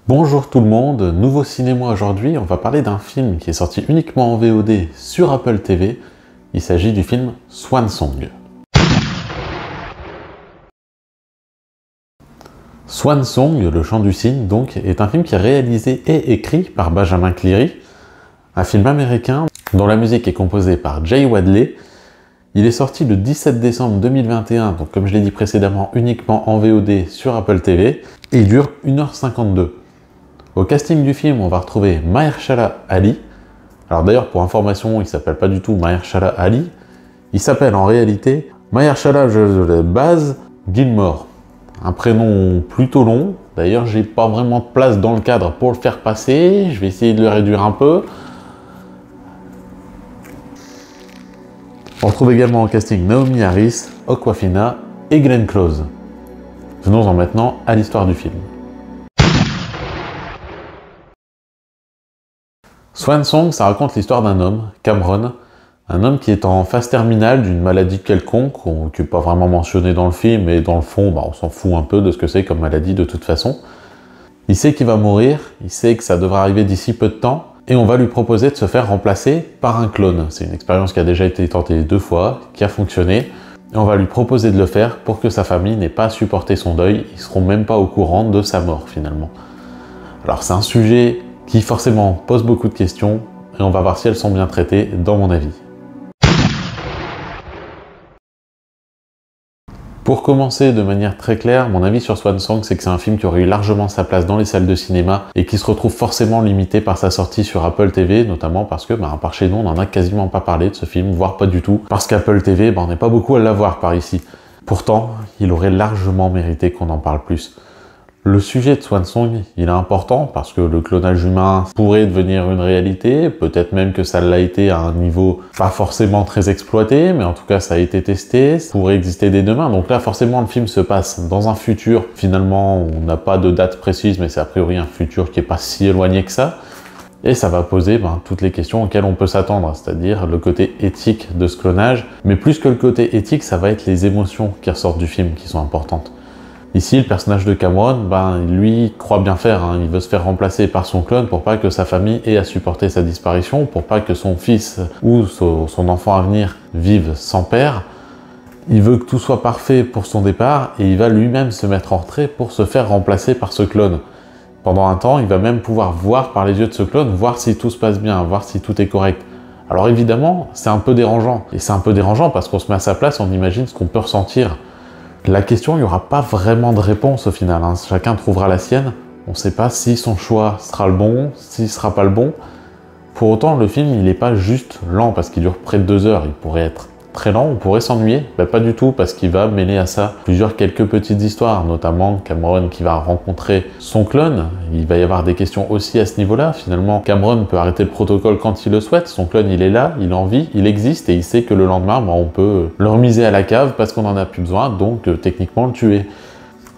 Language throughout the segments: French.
Bonjour tout le monde, nouveau cinéma aujourd'hui, on va parler d'un film qui est sorti uniquement en VOD sur Apple TV. Il s'agit du film Swan Song. Swan Song, le chant du cygne, donc, est un film qui est réalisé et écrit par Benjamin Cleary, un film américain dont la musique est composée par Jay Wadley. Il est sorti le 17 décembre 2021, donc comme je l'ai dit précédemment, uniquement en VOD sur Apple TV, et il dure 1h52. Au casting du film, on va retrouver Mahershala Ali. Alors d'ailleurs, pour information, il s'appelle pas du tout Mahershala Ali. Il s'appelle en réalité Mahershala Baz Gilmore. Un prénom plutôt long. D'ailleurs, j'ai pas vraiment de place dans le cadre pour le faire passer. Je vais essayer de le réduire un peu. On retrouve également au casting Naomi Harris, Awkwafina et Glenn Close. Venons-en maintenant à l'histoire du film. Swan Song, ça raconte l'histoire d'un homme, Cameron, un homme qui est en phase terminale d'une maladie quelconque, qui n'est pas vraiment mentionnée dans le film, mais dans le fond, on s'en fout un peu de ce que c'est comme maladie de toute façon. Il sait qu'il va mourir, il sait que ça devra arriver d'ici peu de temps, et on va lui proposer de se faire remplacer par un clone. C'est une expérience qui a déjà été tentée 2 fois, qui a fonctionné, et on va lui proposer de le faire pour que sa famille n'ait pas à supporter son deuil, ils seront même pas au courant de sa mort finalement. Alors c'est un sujet qui forcément pose beaucoup de questions, et on va voir si elles sont bien traitées dans mon avis. Pour commencer de manière très claire, mon avis sur Swan Song, c'est que c'est un film qui aurait eu largement sa place dans les salles de cinéma, et qui se retrouve forcément limité par sa sortie sur Apple TV, notamment parce que, par chez nous, on n'en a quasiment pas parlé de ce film, voire pas du tout, parce qu'Apple TV, on n'est pas beaucoup à l'avoir par ici. Pourtant, il aurait largement mérité qu'on en parle plus. Le sujet de Swan Song, il est important parce que le clonage humain pourrait devenir une réalité, peut-être même que ça l'a été à un niveau pas forcément très exploité, mais en tout cas ça a été testé, ça pourrait exister dès demain. Donc là forcément le film se passe dans un futur, finalement on n'a pas de date précise, mais c'est a priori un futur qui est pas si éloigné que ça. Et ça va poser toutes les questions auxquelles on peut s'attendre, c'est-à-dire le côté éthique de ce clonage. Mais plus que le côté éthique, ça va être les émotions qui ressortent du film qui sont importantes. Ici, le personnage de Cameron, lui croit bien faire, il veut se faire remplacer par son clone pour pas que sa famille ait à supporter sa disparition, pour pas que son fils ou son enfant à venir vive sans père. Il veut que tout soit parfait pour son départ et il va lui-même se mettre en retrait pour se faire remplacer par ce clone. Pendant un temps, il va même pouvoir voir par les yeux de ce clone, voir si tout se passe bien, voir si tout est correct. Alors évidemment, c'est un peu dérangeant. Et c'est un peu dérangeant parce qu'on se met à sa place, on imagine ce qu'on peut ressentir. La question, il n'y aura pas vraiment de réponse au final, chacun trouvera la sienne. On ne sait pas si son choix sera le bon, s'il ne sera pas le bon. Pour autant, le film, il n'est pas juste lent parce qu'il dure près de 2 heures. Il pourrait être très lent, on pourrait s'ennuyer. Pas du tout, parce qu'il va mêler à ça quelques petites histoires, notamment Cameron qui va rencontrer son clone. Il va y avoir des questions aussi à ce niveau-là. Finalement, Cameron peut arrêter le protocole quand il le souhaite. Son clone, il est là, il en vit, il existe et il sait que le lendemain, on peut le remiser à la cave parce qu'on n'en a plus besoin, donc techniquement le tuer.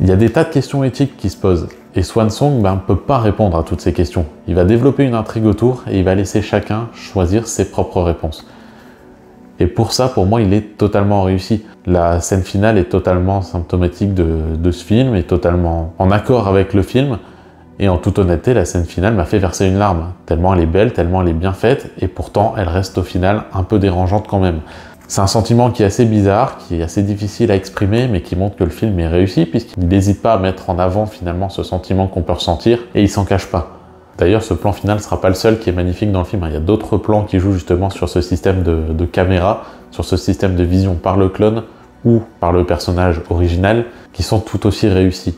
Il y a des tas de questions éthiques qui se posent. Et Swan Song ne peut pas répondre à toutes ces questions. Il va développer une intrigue autour et il va laisser chacun choisir ses propres réponses. Et pour ça, pour moi, il est totalement réussi. La scène finale est totalement symptomatique de ce film, est totalement en accord avec le film. Et en toute honnêteté, la scène finale m'a fait verser une larme. Tellement elle est belle, tellement elle est bien faite, et pourtant elle reste au final un peu dérangeante quand même. C'est un sentiment qui est assez bizarre, qui est assez difficile à exprimer, mais qui montre que le film est réussi, puisqu'il n'hésite pas à mettre en avant finalement ce sentiment qu'on peut ressentir, et il s'en cache pas. D'ailleurs, ce plan final ne sera pas le seul qui est magnifique dans le film. Il y a d'autres plans qui jouent justement sur ce système de caméra, sur ce système de vision par le clone ou par le personnage original, qui sont tout aussi réussis.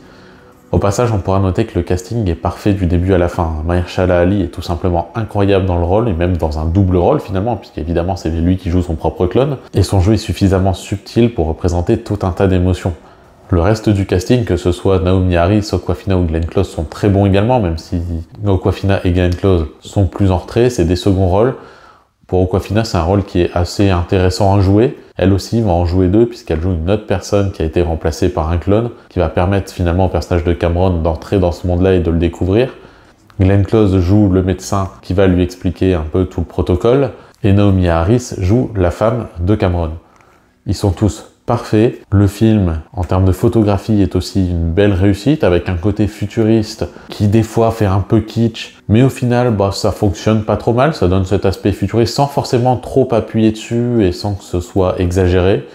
Au passage, on pourra noter que le casting est parfait du début à la fin. Mahershala Ali est tout simplement incroyable dans le rôle, et même dans un double rôle finalement, puisqu'évidemment c'est lui qui joue son propre clone, et son jeu est suffisamment subtil pour représenter tout un tas d'émotions. Le reste du casting, que ce soit Naomi Harris, Awkwafina ou Glenn Close, sont très bons également, même si Awkwafina et Glenn Close sont plus en retrait, c'est des seconds rôles. Pour Awkwafina, c'est un rôle qui est assez intéressant à jouer. Elle aussi va en jouer 2, puisqu'elle joue une autre personne qui a été remplacée par un clone, qui va permettre finalement au personnage de Cameron d'entrer dans ce monde-là et de le découvrir. Glenn Close joue le médecin qui va lui expliquer un peu tout le protocole, et Naomi Harris joue la femme de Cameron. Ils sont tous parfait. Le film, en termes de photographie, est aussi une belle réussite, avec un côté futuriste qui des fois fait un peu kitsch, mais au final, ça fonctionne pas trop mal, ça donne cet aspect futuriste sans forcément trop appuyer dessus et sans que ce soit exagéré.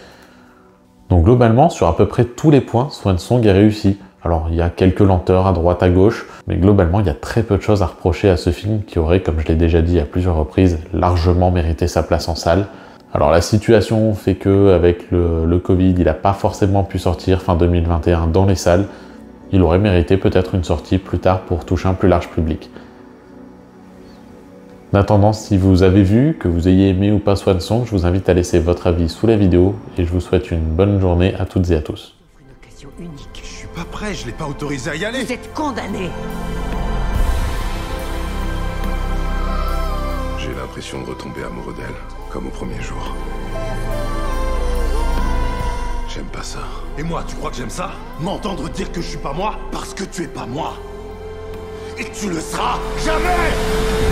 Donc globalement, sur à peu près tous les points, Swan Song est réussi. Alors il y a quelques lenteurs à droite à gauche, mais globalement il y a très peu de choses à reprocher à ce film qui aurait, comme je l'ai déjà dit à plusieurs reprises, largement mérité sa place en salle. Alors la situation fait que avec le Covid, il n'a pas forcément pu sortir fin 2021 dans les salles. Il aurait mérité peut-être une sortie plus tard pour toucher un plus large public. En attendant, si vous avez vu, que vous ayez aimé ou pas Swan Song, je vous invite à laisser votre avis sous la vidéo et je vous souhaite une bonne journée à toutes et à tous. Une occasion unique. Je suis pas prêt, je l'ai pas autorisé à y aller. Vous êtes condamné. J'ai l'impression de retomber amoureux d'elle, comme au premier jour. J'aime pas ça. Et moi, tu crois que j'aime ça? M'entendre dire que je suis pas moi parce que tu es pas moi. Et tu le seras jamais!